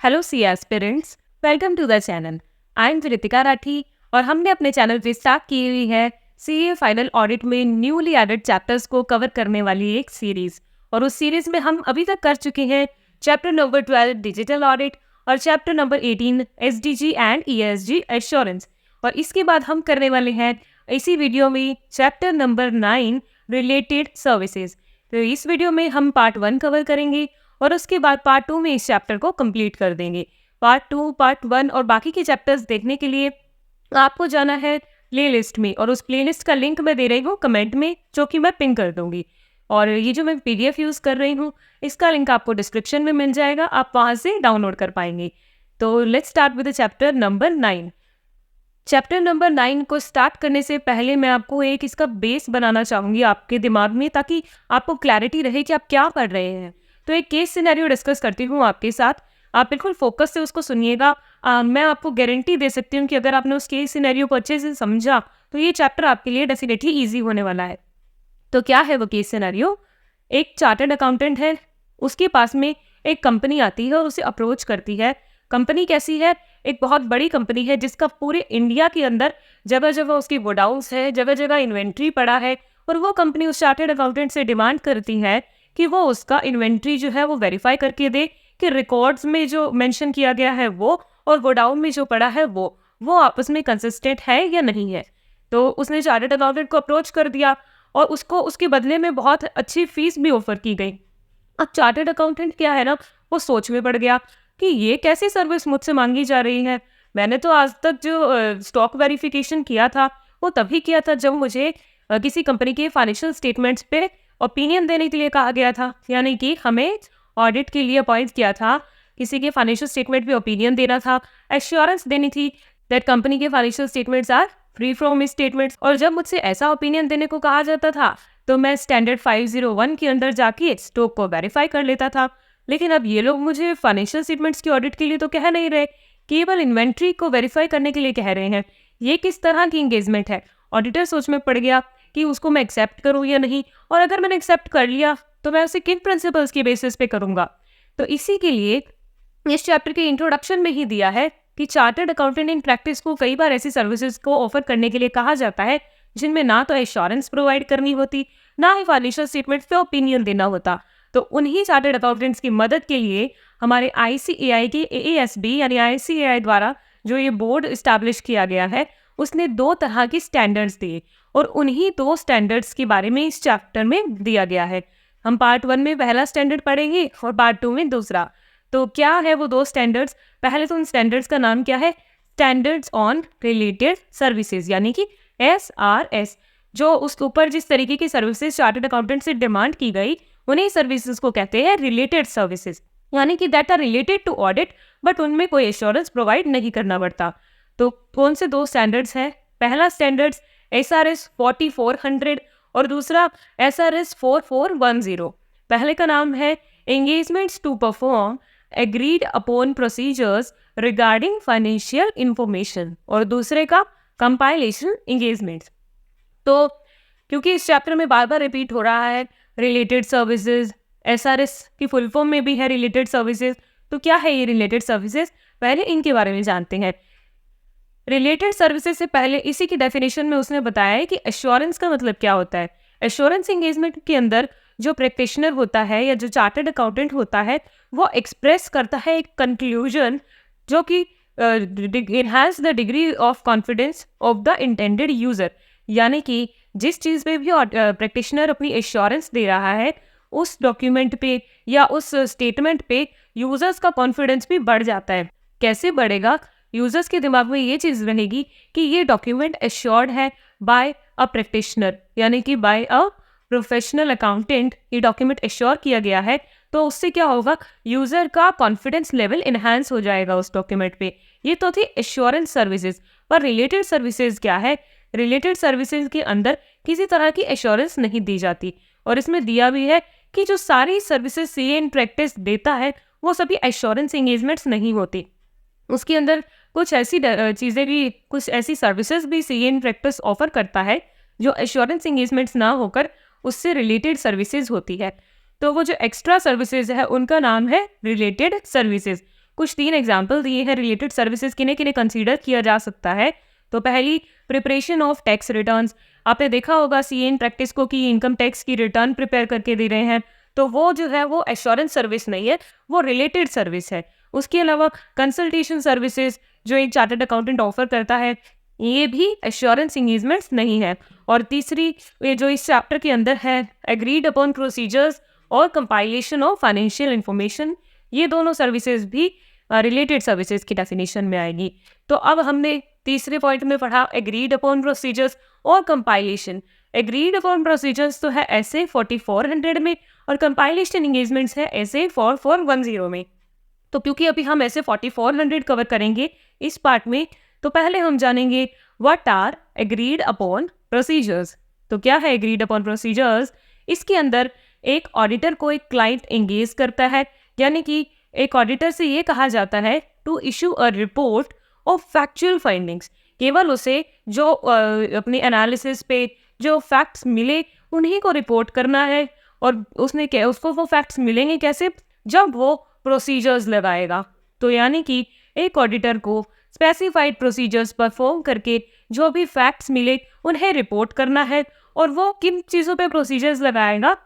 Hello C aspirants, welcome to the channel. I am Ritika Rathi और हमने अपने चैनल पे स्टार्ट की हुई है सीए फाइनल ऑडिट में न्यूली एडेड चैप्टर्स को कवर करने वाली एक सीरीज। और उस सीरीज में हम अभी तक कर चुके हैं चैप्टर नंबर 12 डिजिटल ऑडिट और chapter number 18 SDG and ESG assurance. और इसके बाद हम करने वाले हैं इसी वीडियो में चैप्टर नंबर 9 रिलेटेड सर्विसेज। तो इस वीडियो में हम पार्ट 1 कवर करेंगे और उसके बाद पार्ट 2 में इस चैप्टर को कंप्लीट कर देंगे। पार्ट 2, पार्ट 1 और बाकी के चैप्टर्स देखने के लिए आपको जाना है प्लेलिस्ट में, और उस प्लेलिस्ट का लिंक मैं दे रही हूँ कमेंट में, जो कि मैं पिन कर दूंगी। और ये जो मैं पीडीएफ यूज़ कर रही हूँ, इसका लिंक आपको डिस्क्रिप्शन में मिल जाएगा, आप वहाँ से डाउनलोड कर पाएंगे। तो let's start with chapter number 9। Chapter number 9 को स्टार्ट करने से पहले मैं आपको एक इसका बेस बनाना चाहूँगी आपके दिमाग में, ताकि आपको क्लैरिटी रहे कि आप क्या पढ़ रहे हैं। तो एक केस सिनेरियो डिस्कस करती हूँ आपके साथ, आप बिल्कुल फोकस से उसको सुनिएगा। मैं आपको गारंटी दे सकती हूँ कि अगर आपने उस केस सिनेरियो को अच्छे से समझा तो ये चैप्टर आपके लिए डेफिनेटली ईजी होने वाला है। तो क्या है वो केस सिनेरियो? एक चार्टर्ड अकाउंटेंट है, उसके पास में एक कंपनी आती है और उसे अप्रोच करती है। कंपनी कैसी है? एक बहुत बड़ी कंपनी है जिसका पूरे इंडिया के अंदर जगह जगह उसकी गोडाउन्स है, जगह जगह इन्वेंट्री पड़ा है। और वो कंपनी उस चार्टर्ड अकाउंटेंट से डिमांड करती है कि वो उसका इन्वेंट्री जो है वो वेरीफाई करके दे कि रिकॉर्ड्स में जो मेंशन किया गया है वो और गोडाउन में जो पड़ा है वो आपस में कंसिस्टेंट है या नहीं है। तो उसने चार्टर्ड अकाउंटेंट को अप्रोच कर दिया और उसको उसके बदले में बहुत अच्छी फीस भी ऑफर की गई। अब चार्टर्ड अकाउंटेंट क्या है ना, वो सोच में पड़ गया कि ये कैसी सर्विस मुझसे मांगी जा रही है। मैंने तो आज तक जो स्टॉक वेरिफिकेशन किया था वो तभी किया था जब मुझे किसी कंपनी के फाइनेंशियल स्टेटमेंट्स पे ओपिनियन देने के लिए कहा गया था, यानी कि हमें ऑडिट के लिए अपॉइंट किया था, किसी के फाइनेंशियल स्टेटमेंट पे ओपिनियन देना था, एश्योरेंस देनी थी दैट कंपनी के financial statements are free from misstatements. और जब मुझसे ऐसा ओपिनियन देने को कहा जाता था तो मैं स्टैंडर्ड 501 के अंदर जाके स्टॉक को वेरीफाई कर लेता था। लेकिन अब ये लोग मुझे फाइनेंशियल स्टेटमेंट्स की ऑडिट के लिए तो कह नहीं रहे, केवल इन्वेंट्री को वेरीफाई करने के लिए कह रहे हैं। ये किस तरह की इंगेजमेंट है? ऑडिटर सोच में पड़ गया कि उसको मैं एक्सेप्ट करूं या नहीं, और अगर मैंने एक्सेप्ट कर लिया तो मैं उसे किन प्रिंसिपल्स के बेसिस पे करूंगा। तो इसी के लिए इस चैप्टर के इंट्रोडक्शन में ही दिया है कि चार्टर्ड अकाउंटेंट इन प्रैक्टिस को कई बार ऐसी सर्विसेज को ऑफर करने के लिए कहा जाता है जिनमें ना तो एश्योरेंस प्रोवाइड करनी होती, ना ही फाइनेंशियल स्टेटमेंट पे ओपिनियन देना होता। तो उन्हीं चार्टर्ड अकाउंटेंट्स की मदद के लिए हमारे आईसीएआई के एएएसबी यानी आईसीएआई द्वारा जो ये बोर्ड इस्टेब्लिश किया गया है, उसने 2 तरह की स्टैंडर्ड्स दिए और उन्हीं 2 स्टैंडर्ड्स के बारे में इस चैप्टर में दिया गया है। हम पार्ट 1 में पहला स्टैंडर्ड पढ़ेंगे और पार्ट 2 में दूसरा। तो क्या है वो 2 स्टैंडर्ड्स? पहले तो उन स्टैंडर्ड्स का नाम क्या है? स्टैंडर्ड्स ऑन रिलेटेड सर्विसेज, यानी कि SRS। जो उसके ऊपर जिस तरीके की सर्विसेज चार्टर्ड अकाउंटेंट से डिमांड की गई, उन्हीं सर्विसेज को कहते हैं रिलेटेड सर्विसेज, यानी कि that are related to audit but उनमें कोई एश्योरेंस प्रोवाइड नहीं करना पड़ता। तो कौन से 2 स्टैंडर्ड्स हैं? पहला स्टैंडर्ड्स SRS 4400 और दूसरा SRS 4410। पहले का नाम है engagements to perform agreed upon procedures regarding financial information और दूसरे का कंपाइलेशन एंगेजमेंट्स। तो क्योंकि इस चैप्टर में बार बार रिपीट हो रहा है रिलेटेड सर्विसेज, SRS की फुल फॉर्म में भी है रिलेटेड सर्विसेज, तो क्या है ये रिलेटेड सर्विसेज? पहले इनके बारे में जानते हैं। रिलेटेड सर्विसेज से पहले इसी की डेफिनेशन में उसने बताया है कि एश्योरेंस का मतलब क्या होता है। एश्योरेंस एंगेजमेंट के अंदर जो प्रैक्टिशनर होता है या जो चार्टर्ड अकाउंटेंट होता है, वो एक्सप्रेस करता है एक कंक्लूजन जो कि enhance the degree of confidence of the intended user, यानी कि जिस चीज़ पे भी प्रैक्टिशनर अपनी एश्योरेंस दे रहा है, उस डॉक्यूमेंट पे या उस स्टेटमेंट पे यूजर्स का कॉन्फिडेंस भी बढ़ जाता है। कैसे बढ़ेगा? यूजर्स के दिमाग में ये चीज़ रहेगी कि ये डॉक्यूमेंट एश्योर्ड है बाय अ प्रैक्टिशनर, यानी कि बाय अ प्रोफेशनल अकाउंटेंट ये डॉक्यूमेंट एश्योर किया गया है। तो उससे क्या होगा? यूजर का कॉन्फिडेंस लेवल इनहैंस हो जाएगा उस डॉक्यूमेंट पे। ये तो थी एश्योरेंस सर्विसेज। पर रिलेटेड सर्विसेज क्या है? रिलेटेड सर्विसेज के अंदर किसी तरह की एश्योरेंस नहीं दी जाती, और इसमें दिया भी है कि जो सारी सर्विसेज सीए इन प्रैक्टिस देता है वो सभी एश्योरेंस एंगेजमेंट्स नहीं होती। उसके अंदर कुछ ऐसी चीज़ें भी, कुछ ऐसी सर्विसेज भी सीए इन प्रैक्टिस ऑफर करता है जो एश्योरेंस एंगेजमेंट्स ना होकर उससे रिलेटेड सर्विसेज होती है। तो वो जो एक्स्ट्रा सर्विसेज है उनका नाम है रिलेटेड सर्विसेज। कुछ 3 एग्जाम्पल दिए हैं रिलेटेड सर्विसेज किन्हें किन्हें कंसीडर किया जा सकता है। तो पहली, प्रिपरेशन ऑफ टैक्स रिटर्न्स। आपने देखा होगा सीए इन प्रैक्टिस को कि इनकम टैक्स की रिटर्न प्रिपेयर करके दे रहे हैं, तो वो जो है वो एश्योरेंस सर्विस नहीं है, वो रिलेटेड सर्विस है। उसके अलावा कंसल्टेशन सर्विसेज जो एक चार्टर्ड अकाउंटेंट ऑफर करता है, ये भी एश्योरेंस इंगेजमेंट्स नहीं है। और तीसरी, ये जो इस चैप्टर के अंदर है, एग्रीड अपॉन प्रोसीजर्स और कंपाइलेशन ऑफ फाइनेंशियल इंफॉर्मेशन, ये दोनों सर्विसेज भी रिलेटेड सर्विसेज की डेफिनेशन में आएगी। तो अब हमने तीसरे पॉइंट में पढ़ा एग्रीड अपॉन प्रोसीजर्स और कंपाइलेशन। एग्रीड अपॉन प्रोसीजर्स तो है ऐसे 4400 में और कंपाइलेशन इंगेजमेंट्स है ऐसे 4410 में। तो क्योंकि अभी हम ऐसे 4400 कवर करेंगे इस पार्ट में, तो पहले हम जानेंगे what are agreed upon procedures. तो क्या है एग्रीड अपॉन प्रोसीजर्स? इसके अंदर एक ऑडिटर को एक क्लाइंट एंगेज करता है, यानी कि एक ऑडिटर से ये कहा जाता है to issue a report of factual findings. केवल उसे जो अपनी एनालिसिस पे जो फैक्ट्स मिले उन्हीं को रिपोर्ट करना है। और उसको वो फैक्ट्स मिलेंगे कैसे? जब वो प्रोसीजर्स लगाएगा। तो यानी कि एक ऑडिटर को स्पेसिफाइड प्रोसीजर्स परफॉर्म करके जो भी फैक्ट्स मिले उन्हें रिपोर्ट करना है। और वो किन चीज़ों पे प्रोसीजर्स लगाएगा?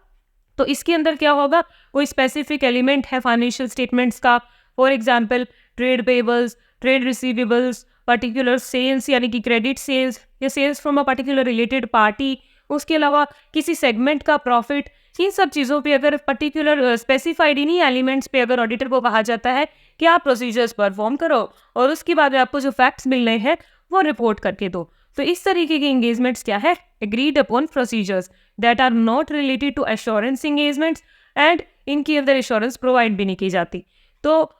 तो इसके अंदर क्या होगा, कोई स्पेसिफिक एलिमेंट है फाइनेंशियल स्टेटमेंट्स का, for example trade payables, trade receivables, particular sales यानी कि क्रेडिट सेल्स या sales from a particular related party, उसके अलावा किसी सेगमेंट का प्रॉफिट, इन सब चीज़ों पे अगर पर्टिकुलर स्पेसिफाइड इन्हीं एलिमेंट्स पे अगर ऑडिटर को कहा जाता है कि आप प्रोसीजर्स परफॉर्म करो और उसके बाद आपको जो फैक्ट्स मिल रहे हैं वो रिपोर्ट करके दो। तो इस तरीके के एंगेजमेंट्स क्या है? Agreed upon procedures that are not related to assurance engagements, and इनके अंदर एश्योरेंस प्रोवाइड भी नहीं की जाती। तो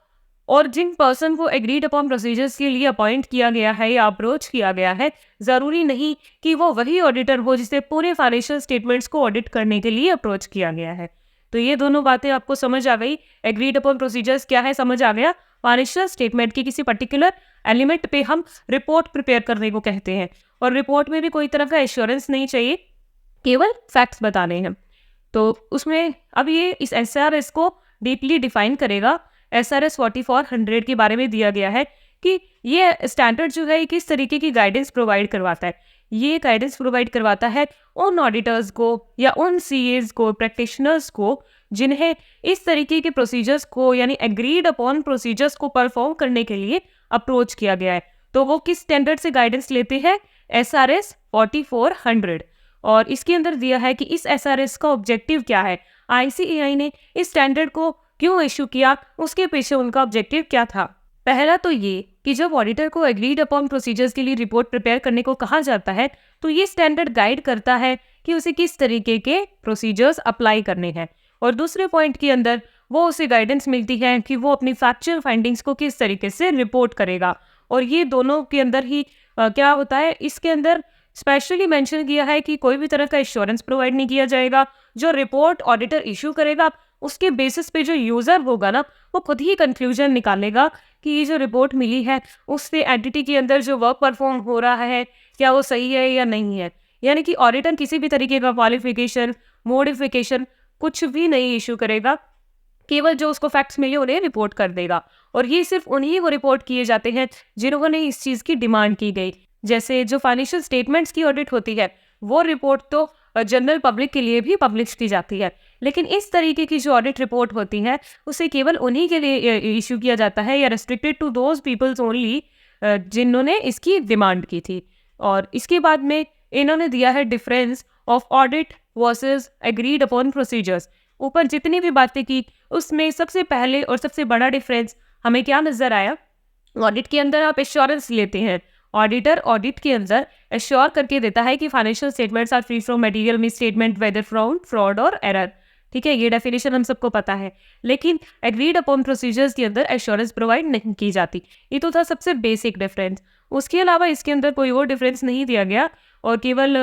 और जिन पर्सन को एग्रीड अपॉन प्रोसीजर्स के लिए अपॉइंट किया गया है या अप्रोच किया गया है, ज़रूरी नहीं कि वो वही ऑडिटर हो जिसे पूरे फाइनेंशियल स्टेटमेंट्स को ऑडिट करने के लिए अप्रोच किया गया है। तो ये दोनों बातें आपको समझ आ गई। एग्रीड अपॉन प्रोसीजर्स क्या है समझ आ गया। फाइनेंशियल स्टेटमेंट की किसी पर्टिकुलर एलिमेंट पे हम रिपोर्ट प्रिपेयर करने को कहते हैं, और रिपोर्ट में भी कोई तरह का एश्योरेंस नहीं चाहिए, केवल फैक्ट्स बताने हैं। तो उसमें अब ये इस SRS को डीपली डिफाइन करेगा। SRS 4400 के बारे में दिया गया है कि ये स्टैंडर्ड जो है किस तरीके की गाइडेंस प्रोवाइड करवाता है। ये गाइडेंस प्रोवाइड करवाता है उन ऑडिटर्स को या उन CAs को, प्रैक्टिशनर्स को, जिन्हें इस तरीके के प्रोसीजर्स को यानी एग्रीड अपॉन प्रोसीजर्स को परफॉर्म करने के लिए अप्रोच किया गया है। तो वो किस स्टैंडर्ड से गाइडेंस लेते हैं? SRS 4400। और इसके अंदर दिया है कि इस SRS का ऑब्जेक्टिव क्या है, ICAI ने इस स्टैंडर्ड को क्यों इशू किया, उसके पीछे उनका ऑब्जेक्टिव क्या था। पहला तो ये कि जब ऑडिटर को एग्रीड अपॉन प्रोसीजर्स के लिए रिपोर्ट प्रिपेयर करने को कहा जाता है, तो ये स्टैंडर्ड गाइड करता है कि उसे किस तरीके के प्रोसीजर्स अप्लाई करने हैं। और दूसरे पॉइंट के अंदर वो उसे गाइडेंस मिलती है कि वो अपनी फैक्चुअल फाइंडिंग्स को किस तरीके से रिपोर्ट करेगा। और ये दोनों के अंदर ही क्या होता है, इसके अंदर स्पेशली मेंशन किया है कि कोई भी तरह का इंश्योरेंस प्रोवाइड नहीं किया जाएगा। जो रिपोर्ट ऑडिटर इशू करेगा उसके बेसिस पे जो यूज़र होगा ना, वो खुद ही कंक्लूजन निकालेगा कि ये जो रिपोर्ट मिली है उससे एंटिटी के अंदर जो वर्क परफॉर्म हो रहा है क्या वो सही है या नहीं है। यानी कि ऑडिटर किसी भी तरीके का क्वालिफिकेशन, मॉडिफिकेशन कुछ भी नहीं इशू करेगा, केवल जो उसको फैक्ट्स मिले उन्हें रिपोर्ट कर देगा। और ये सिर्फ उन्हीं को रिपोर्ट किए जाते हैं जिन्होंने इस चीज़ की डिमांड की गई। जैसे जो फाइनेंशियल स्टेटमेंट्स की ऑडिट होती है वो रिपोर्ट तो जनरल पब्लिक के लिए भी पब्लिश की जाती है, लेकिन इस तरीके की जो ऑडिट रिपोर्ट होती है उसे केवल उन्हीं के लिए इशू किया जाता है या restricted to those peoples only जिन्होंने इसकी डिमांड की थी। और इसके बाद में इन्होंने दिया है difference of audit versus agreed upon procedures. ऊपर जितनी भी बातें की उसमें सबसे पहले और सबसे बड़ा डिफरेंस हमें क्या नजर आया, ऑडिट के अंदर आप एश्योरेंस लेते हैं, ऑडिटर ऑडिट के अंदर एश्योर करके देता है कि financial statements are free from material misstatement whether from fraud और एरर। ठीक है, ये डेफिनेशन हम सबको पता है, लेकिन एग्रीड अपॉन प्रोसीजर्स के अंदर एश्योरेंस प्रोवाइड नहीं की जाती। ये तो था सबसे बेसिक डिफरेंस। उसके अलावा इसके अंदर कोई और डिफरेंस नहीं दिया गया और केवल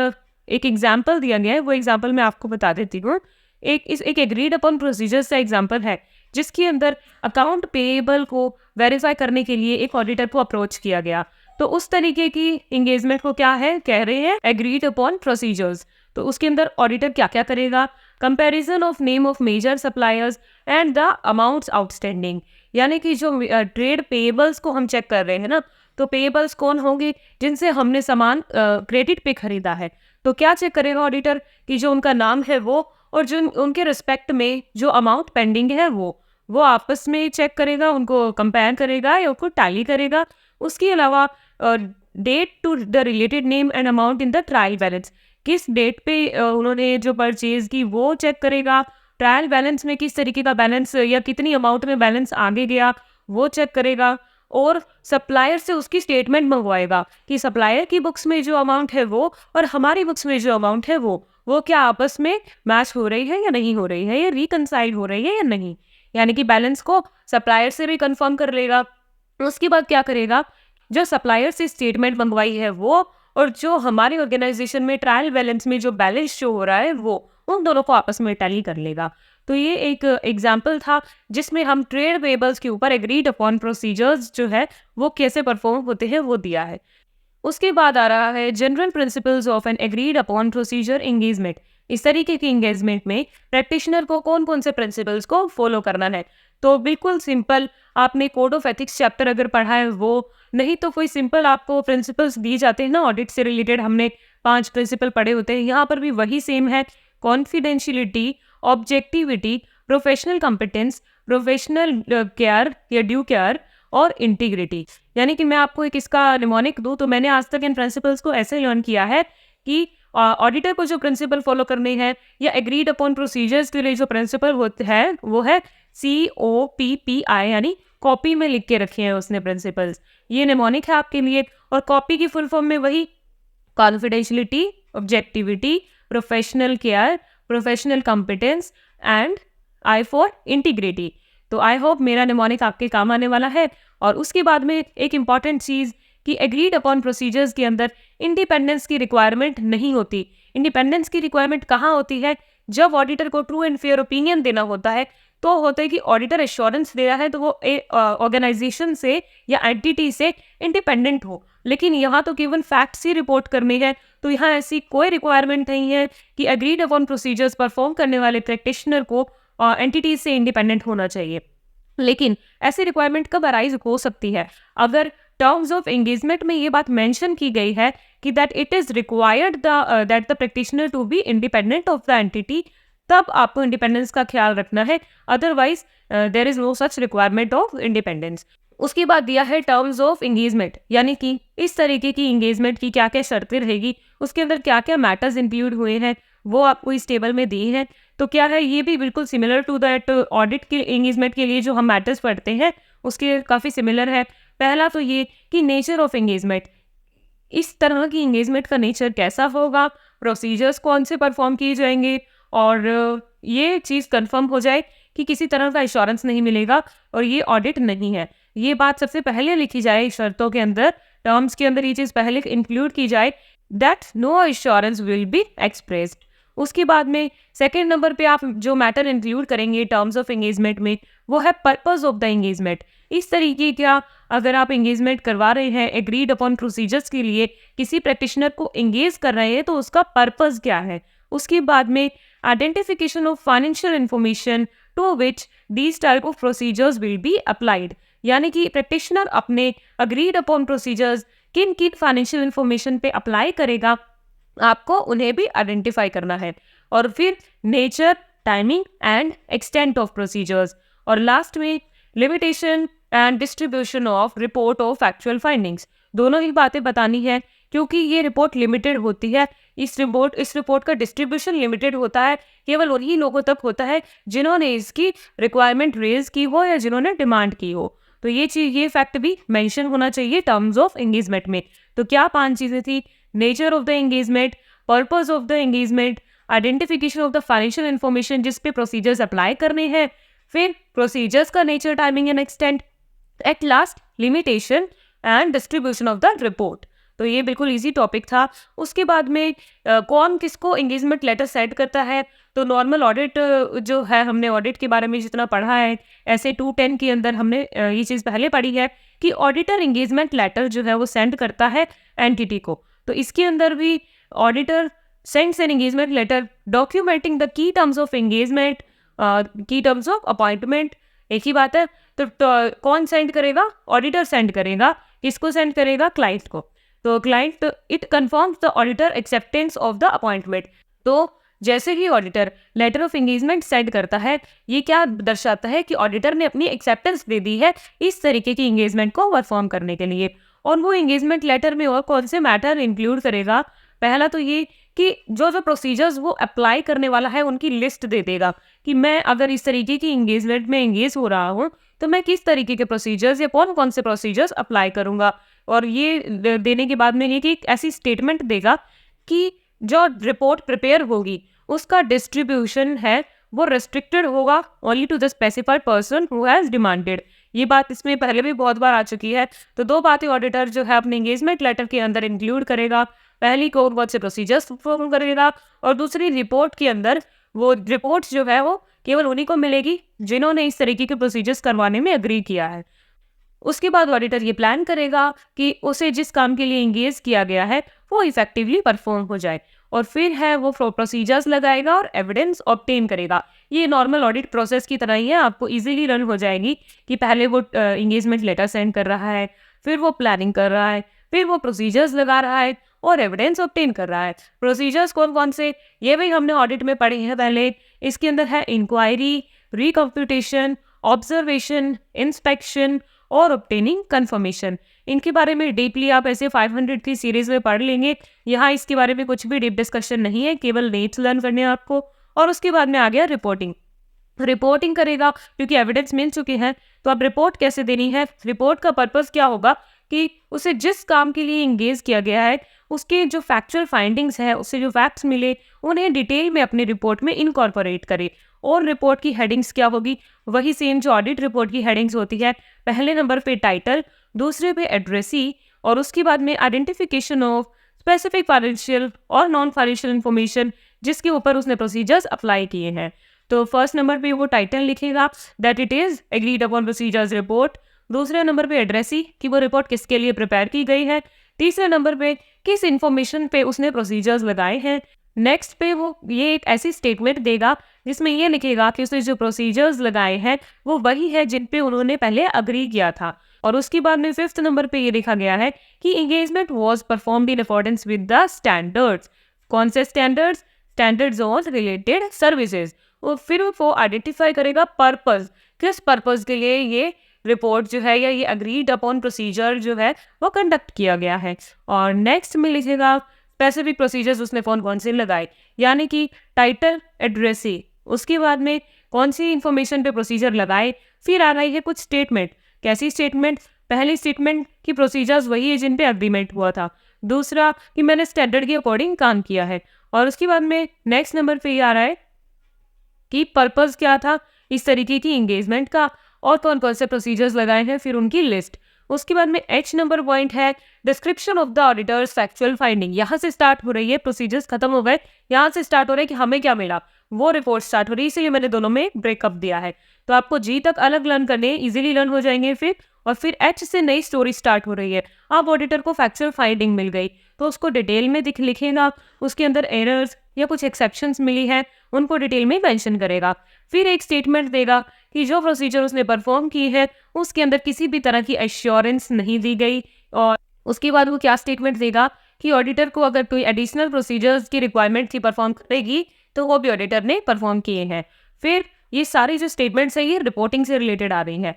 एक एग्जाम्पल दिया गया है। वो एग्जाम्पल मैं आपको बता देती हूँ। एक एग्रीड अपॉन प्रोसीजर्स का एग्जाम्पल है जिसके अंदर अकाउंट पेएबल को वेरीफाई करने के लिए एक ऑडिटर को अप्रोच किया गया। तो उस तरीके की इंगेजमेंट को क्या है कह रहे हैं, एग्रीड अपॉन प्रोसीजर्स। तो उसके अंदर ऑडिटर क्या क्या करेगा, comparison of name of major suppliers and the amounts outstanding, यानी कि जो ट्रेड पेएबल्स को हम चेक कर रहे हैं ना, तो पेएबल्स कौन होंगे? जिनसे हमने सामान क्रेडिट पे खरीदा है। तो क्या चेक करेगा ऑडिटर? कि जो उनका नाम है वो, और जो उनके रिस्पेक्ट में जो अमाउंट पेंडिंग है वो आपस में चेक करेगा, उनको कंपेयर करेगा या उनको टैली करेगा। उसके अलावा date to the related name and amount in the trial balance, किस डेट पे उन्होंने जो परचेज की वो चेक करेगा। ट्रायल बैलेंस में किस तरीके का बैलेंस या कितनी अमाउंट में बैलेंस आगे गया वो चेक करेगा। और सप्लायर से उसकी स्टेटमेंट मंगवाएगा कि सप्लायर की बुक्स में जो अमाउंट है वो और हमारी बुक्स में जो अमाउंट है वो क्या आपस में मैच हो रही है या नहीं हो रही है, या रिकनसाइल हो रही है या नहीं। यानी कि बैलेंस को सप्लायर से भी कंफर्म कर लेगा। उसके बाद क्या करेगा? जो सप्लायर से स्टेटमेंट मंगवाई है वो, और जो हमारी ऑर्गेनाइजेशन में ट्रायल बैलेंस में जो बैलेंस शो हो रहा है वो, उन दोनों को आपस में टैली कर लेगा। तो ये एक एग्जाम्पल था जिसमें हम ट्रेड पेएबल्स के ऊपर एग्रीड अपॉन प्रोसीजर्स जो है वो कैसे परफॉर्म होते हैं वो दिया है। उसके बाद आ रहा है general principles of N agreed upon procedure engagement. इस तरीके की एंगेजमेंट में प्रैक्टिशनर को कौन कौन से प्रिंसिपल्स को फॉलो करना है? तो बिल्कुल सिंपल, आपने कोड ऑफ एथिक्स चैप्टर अगर पढ़ा है वो, नहीं तो कोई सिंपल आपको प्रिंसिपल्स दिए जाते हैं ना ऑडिट से रिलेटेड, हमने 5 प्रिंसिपल पढ़े होते हैं, यहाँ पर भी वही सेम है। Confidentiality, objectivity, professional competence, professional care या ड्यू केयर और इंटीग्रिटी। यानी कि मैं आपको एक इसका निमोनिक दूं तो मैंने आज तक इन प्रिंसिपल्स को ऐसे लर्न किया है कि ऑडिटर को जो प्रिंसिपल फॉलो करने हैं या एग्रीड अपॉन प्रोसीजर्स के लिए जो प्रिंसिपल होते हैं वो है COPPI, यानी कॉपी में लिख के रखे हैं उसने प्रिंसिपल्स। ये निमोनिक है आपके लिए। और कॉपी की फुल फॉर्म में वही confidentiality, objectivity, professional care, professional competence and I for integrity. तो आई होप मेरा निमोनिक आपके काम आने वाला है। और उसके बाद में एक इम्पॉर्टेंट चीज़ कि एग्रीड अपॉन प्रोसीजर्स के अंदर इंडिपेंडेंस की रिक्वायरमेंट नहीं होती। इंडिपेंडेंस की रिक्वायरमेंट कहाँ होती है? जब ऑडिटर को ट्रू एंड फेयर ओपिनियन देना होता है तो होता है कि ऑडिटर एश्योरेंस दे रहा है तो वो ऑर्गेनाइजेशन से या एंटिटी से इंडिपेंडेंट हो। लेकिन यहाँ तो केवल फैक्ट्स ही रिपोर्ट करनी है, तो यहाँ ऐसी कोई रिक्वायरमेंट नहीं है कि एग्रीड अपॉन प्रोसीजर्स परफॉर्म करने वाले प्रैक्टिशनर को एंटिटीज से इंडिपेंडेंट होना चाहिए। लेकिन ऐसी रिक्वायरमेंट कब अराइज हो सकती है? अगर टर्म्स ऑफ एंगेजमेंट में ये बात मेंशन की गई है कि that it is required that the practitioner to be independent of the entity, तब आपको इंडिपेंडेंस का ख्याल रखना है। Otherwise there is no such requirement of independence. उसके बाद दिया है टर्म्स ऑफ एंगेजमेंट, यानी कि इस तरीके की एंगेजमेंट की क्या क्या शर्तें रहेगी, उसके अंदर क्या क्या मैटर्स इंक्लूड हुए हैं वो आपको इस टेबल में दिए हैं। तो क्या है, ये भी बिल्कुल सिमिलर टू दैट ऑडिट के एंगेजमेंट के लिए जो हम मैटर्स पढ़ते हैं उसके काफ़ी सिमिलर है। पहला तो ये कि नेचर ऑफ एंगेजमेंट, इस तरह की एंगेजमेंट का नेचर कैसा होगा, प्रोसीजर्स कौन से परफॉर्म किए जाएंगे, और ये चीज़ कंफर्म हो जाए कि किसी तरह का इंश्योरेंस नहीं मिलेगा और ये ऑडिट नहीं है। ये बात सबसे पहले लिखी जाए शर्तों के अंदर, टर्म्स के अंदर ये चीज़ पहले इंक्लूड की जाए that no insurance will be expressed. उसके बाद में सेकेंड नंबर पे आप जो मैटर इंक्लूड करेंगे टर्म्स ऑफ एंगेजमेंट में वो है पर्पस ऑफ द एंगेजमेंट। इस तरीके का अगर आप एंगेजमेंट करवा रहे हैं एग्रीड अपॉन प्रोसीजर्स के लिए, किसी प्रैक्टिशनर को एंगेज कर रहे हैं तो उसका पर्पस क्या है। उसके बाद में identification of financial information to which these type of procedures will be applied, यानी कि प्रैक्टिशनर अपने अग्रीड अपॉन प्रोसीजर्स किन किन फाइनेंशियल इंफॉर्मेशन पे अप्लाई करेगा, आपको उन्हें भी आइडेंटिफाई करना है। और फिर nature, timing and extent of procedures, और लास्ट में limitation and distribution of report of actual findings. दोनों ही बातें बतानी है क्योंकि ये रिपोर्ट लिमिटेड होती है। इस रिपोर्ट का डिस्ट्रीब्यूशन लिमिटेड होता है, केवल उन्हीं लोगों तक होता है जिन्होंने इसकी रिक्वायरमेंट रेज की हो या जिन्होंने डिमांड की हो। तो ये फैक्ट भी मेंशन होना चाहिए टर्म्स ऑफ एंगेजमेंट में। तो क्या 5 चीज़ें थी? Nature of the engagement, purpose of the engagement, identification of the financial information जिस पे प्रोसीजर्स अप्लाई करने हैं, फिर प्रोसीजर्स का nature, timing and extent, at last limitation and distribution of the report. तो ये बिल्कुल इजी टॉपिक था। उसके बाद में कौन किसको एंगेजमेंट लेटर सेंड करता है, तो नॉर्मल ऑडिट जो है, हमने ऑडिट के बारे में जितना पढ़ा है ऐसे 210 के अंदर हमने ये चीज़ पहले पढ़ी है कि ऑडिटर एंगेजमेंट लेटर जो है वो सेंड करता है एंटिटी को। तो इसके अंदर भी auditor sends an engagement letter documenting the key terms of engagement, key terms of appointment, एक ही बात है, तो कौन सेंड करेगा? ऑडिटर सेंड करेगा। किसको सेंड करेगा? क्लाइंट को। तो client it confirms the auditor acceptance of the appointment. तो जैसे ही auditor letter of engagement send करता है, ये क्या दर्शाता है कि ऑडिटर ने अपनी एक्सेप्टेंस दे दी है इस तरीके की एंगेजमेंट को परफॉर्म करने के लिए। और वो एंगेजमेंट लेटर में और कौन से मैटर इंक्लूड करेगा? पहला तो ये कि जो जो प्रोसीजर्स वो अप्लाई करने वाला है उनकी लिस्ट दे देगा कि मैं अगर इस तरीके की एंगेजमेंट में एंगेज हो रहा हूँ तो मैं किस तरीके के प्रोसीजर्स या कौन कौन से प्रोसीजर्स अप्लाई करूँगा। और ये देने के बाद में ये कि एक ऐसी स्टेटमेंट देगा कि जो रिपोर्ट प्रिपेयर होगी उसका डिस्ट्रीब्यूशन है वो रेस्ट्रिक्टेड होगा only to the specified person who has demanded. ये बात इसमें पहले भी बहुत बार आ चुकी है। तो दो बातें ऑडिटर जो है अपने एंगेजमेंट लेटर के अंदर इंक्लूड करेगा। पहली कौन कौन से प्रोसीजर्स परफॉर्म करेगा और दूसरी रिपोर्ट के अंदर वो रिपोर्ट जो है वो केवल उन्हीं को मिलेगी जिन्होंने इस तरीके के प्रोसीजर्स करवाने में एग्री किया है। उसके बाद ऑडिटर ये प्लान करेगा कि उसे जिस काम के लिए इंगेज किया गया है वो इफेक्टिवली परफॉर्म हो जाए। और फिर है वो प्रोसीजर्स लगाएगा और एविडेंस ऑब्टेन करेगा। ये नॉर्मल ऑडिट प्रोसेस की तरह ही है, आपको इजीली रन हो जाएगी कि पहले वो इंगेजमेंट लेटर सेंड कर रहा है, फिर वो प्लानिंग कर रहा है, फिर वो प्रोसीजर्स लगा रहा है और एविडेंस ऑब्टेन कर रहा है। प्रोसीजर्स कौन कौन से, ये भी हमने ऑडिट में पढ़े हैं पहले। इसके अंदर है इंक्वायरी, रिकम्प्यूटेशन, ऑब्जर्वेशन, इंस्पेक्शन और ऑब्टेनिंग कंफर्मेशन। इनके बारे में डीपली आप ऐसे 500 की सीरीज में पढ़ लेंगे। यहाँ इसके बारे में कुछ भी डीप डिस्कशन नहीं है, केवल नेट्स लर्न करने हैं आपको। और उसके बाद में आ गया रिपोर्टिंग। रिपोर्टिंग करेगा क्योंकि एविडेंस मिल चुके हैं, तो अब रिपोर्ट कैसे देनी है? रिपोर्ट का पर्पस क्या होगा कि उसे जिस काम के लिए इंगेज किया गया है उसके जो फैक्चुअल फाइंडिंग्स हैं, उससे जो फैक्ट्स मिले उन्हें डिटेल में अपनी रिपोर्ट में इनकॉर्पोरेट करे। और रिपोर्ट की हेडिंग्स क्या होगी? वही सेम जो ऑडिट रिपोर्ट की हेडिंग्स होती है। पहले नंबर पे टाइटल, दूसरे पे एड्रेसी और उसके बाद में आइडेंटिफिकेशन ऑफ स्पेसिफिक फाइनेंशियल और नॉन फाइनेंशियल इंफॉर्मेशन जिसके ऊपर उसने प्रोसीजर्स अप्लाई किए हैं। तो फर्स्ट नंबर पे वो टाइटल लिखेगा that it is agreed upon procedures report. दूसरे नंबर पे एड्रेसी कि वो रिपोर्ट किसके लिए प्रिपेयर की गई है। तीसरे नंबर पे किस इंफॉर्मेशन पे उसने प्रोसीजर्स लगाए हैं। नेक्स्ट पे वो ये एक ऐसी स्टेटमेंट देगा जिसमें ये लिखेगा कि उसने जो प्रोसीजर्स लगाए हैं वो वही है जिन पे उन्होंने पहले अग्री किया था। और उसके बाद में फिफ्थ नंबर पे ये लिखा गया है कि engagement was performed in accordance with the standards. कौन से standards? Standards on related services. और फिर वो आइडेंटिफाई करेगा पर्पस, किस पर्पस के लिए ये रिपोर्ट जो है या ये अग्रीड अपॉन प्रोसीजर जो है वो कंडक्ट किया गया है। और नेक्स्ट में लिखेगा स्पेसिफिक प्रोसीजर्स उसने कौन कौन से लगाए, यानी कि टाइटल, एड्रेसी, उसके बाद में कौन सी इंफॉर्मेशन पे प्रोसीजर लगाए। फिर आ रही है कुछ स्टेटमेंट। कैसी स्टेटमेंट? पहली स्टेटमेंट कि प्रोसीजर्स वही है जिन पे एग्रीमेंट हुआ था। दूसरा कि मैंने स्टैंडर्ड के अकॉर्डिंग काम किया है। और उसके बाद में नेक्स्ट नंबर पे ये आ रहा है कि पर्पस क्या था इस तरीके की एंगेजमेंट का और कौन कौन से प्रोसीजर्स लगाए हैं, फिर उनकी लिस्ट। उसके बाद में एच नंबर पॉइंट है description of the auditors factual finding. यहाँ से स्टार्ट हो रही है, प्रोसीजर्स खत्म हो गए, यहाँ से स्टार्ट हो रहा है कि हमें क्या मिला, वो रिपोर्ट स्टार्ट हो रही है। इसलिए मैंने दोनों में ब्रेकअप दिया है। तो आपको जी तक अलग लर्न करने इजीली लर्न हो जाएंगे फिर। और फिर एच से नई स्टोरी स्टार्ट हो रही है। अब ऑडिटर को फैक्चुअल फाइंडिंग मिल गई तो उसको डिटेल में लिखेगा, उसके अंदर एरर्स या कुछ एक्सेप्शंस मिली है उनको डिटेल में मेंशन करेगा। फिर एक स्टेटमेंट देगा कि जो प्रोसीजर उसने परफॉर्म की है उसके अंदर किसी भी तरह की एश्योरेंस नहीं दी गई। और उसके बाद वो क्या स्टेटमेंट देगा कि ऑडिटर को अगर कोई एडिशनल प्रोसीजर्स की रिक्वायरमेंट थी परफॉर्म करेगी तो वो भी ऑडिटर ने परफॉर्म किए हैं। फिर ये सारी जो स्टेटमेंट्स है ये रिपोर्टिंग से रिलेटेड आ रही हैं।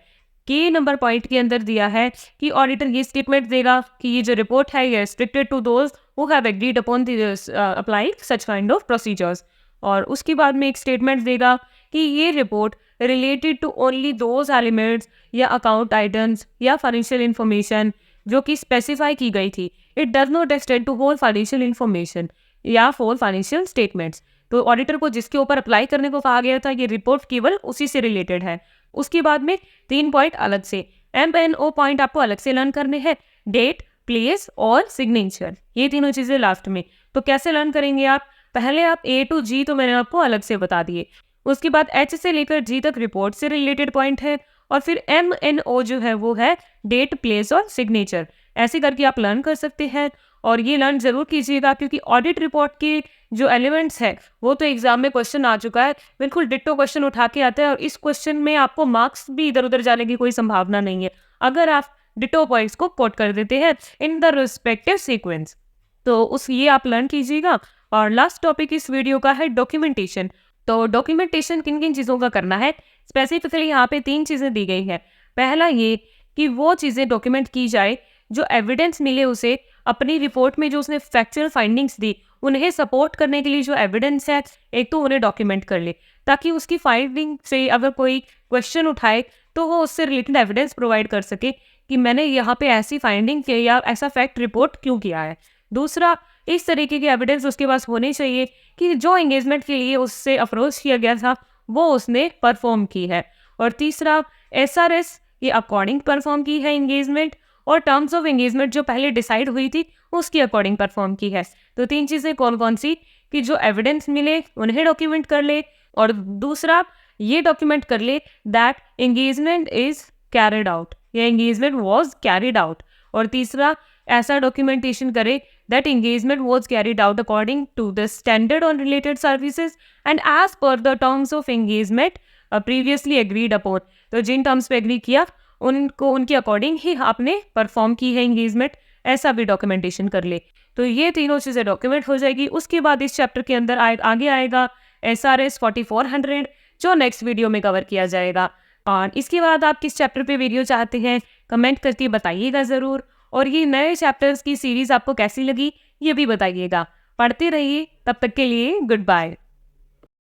के नंबर पॉइंट के अंदर दिया है कि ऑडिटर ये स्टेटमेंट देगा कि ये जो रिपोर्ट है ये restricted to those who have agreed upon applying such kind of procedures. और उसके बाद में एक स्टेटमेंट देगा कि ये report related to only those elements या अकाउंट आइटम्स या फाइनेंशियल इंफॉर्मेशन जो कि स्पेसिफाई की गई थी। It does not extend to whole financial information या होल फाइनेंशियल स्टेटमेंट्स। तो ऑडिटर को जिसके ऊपर अप्लाई करने को कहा गया था ये रिपोर्ट केवल उसी से रिलेटेड है। उसके बाद में 3 पॉइंट अलग से, M&O पॉइंट आपको अलग से लर्न करने हैं, डेट, प्लेस और सिग्नेचर, ये तीनों चीजें लास्ट में। तो कैसे लर्न करेंगे आप? पहले आप A to G तो मैंने आपको अलग से बता दिए। उसके बाद H से लेकर G तक रिपोर्ट से रिलेटेड पॉइंट है। और फिर M&O जो है वो है डेट, प्लेस और सिग्नेचर। ऐसे करके आप लर्न कर सकते हैं। और ये लर्न ज़रूर कीजिएगा, क्योंकि ऑडिट रिपोर्ट के जो एलिमेंट्स हैं वो तो एग्जाम में क्वेश्चन आ चुका है, बिल्कुल डिट्टो क्वेश्चन उठा के आता है, और इस क्वेश्चन में आपको मार्क्स भी इधर उधर जाने की कोई संभावना नहीं है अगर आप डिट्टो पॉइंट्स को कोट कर देते हैं इन द रिस्पेक्टिव सीक्वेंस। तो उस ये आप लर्न कीजिएगा। और लास्ट टॉपिक इस वीडियो का है डॉक्यूमेंटेशन। तो डॉक्यूमेंटेशन किन किन चीज़ों का करना है, स्पेसिफिकली यहाँ पे 3 चीज़ें दी गई हैं। पहला ये कि वो चीज़ें डॉक्यूमेंट की जाए जो एविडेंस मिले उसे, अपनी रिपोर्ट में जो उसने फैक्चुअल फाइंडिंग्स दी उन्हें सपोर्ट करने के लिए जो एविडेंस है, एक तो उन्हें डॉक्यूमेंट कर ले, ताकि उसकी फाइंडिंग से अगर कोई क्वेश्चन उठाए तो वो उससे रिलेटेड एविडेंस प्रोवाइड कर सके कि मैंने यहाँ पे ऐसी फाइंडिंग की या ऐसा फैक्ट रिपोर्ट क्यों किया है। दूसरा, इस तरीके की एविडेंस उसके पास होनी चाहिए कि जो एंगेजमेंट के लिए उससे अप्रोच किया गया था वो उसने परफॉर्म की है। और तीसरा, एसआरएस के अकॉर्डिंग परफॉर्म की है एंगेजमेंट, और टर्म्स ऑफ एंगेजमेंट जो पहले डिसाइड हुई थी उसके अकॉर्डिंग परफॉर्म की है। तो 3 चीज़ें कौन कौन सी, कि जो एविडेंस मिले उन्हें डॉक्यूमेंट कर ले, और दूसरा ये डॉक्यूमेंट कर ले that engagement is carried out या एंगेजमेंट वॉज कैरिड आउट, और तीसरा ऐसा डॉक्यूमेंटेशन करे that engagement was carried out according to the standard on related services and as per the terms of engagement previously agreed upon. तो जिन terms पे agree किया उनको उनके अकॉर्डिंग ही आपने परफॉर्म की है एंगेजमेंट, ऐसा भी डॉक्यूमेंटेशन कर ले। तो ये तीनों चीज़ें डॉक्यूमेंट हो जाएगी। उसके बाद इस चैप्टर के अंदर आगे आएगा SRS 4400, जो नेक्स्ट वीडियो में कवर किया जाएगा। और इसके बाद आप किस चैप्टर पे वीडियो चाहते हैं कमेंट करके बताइएगा ज़रूर, और ये नए चैप्टर्स की सीरीज़ आपको कैसी लगी ये भी बताइएगा। पढ़ते रहिए, तब तक के लिए गुड बाय।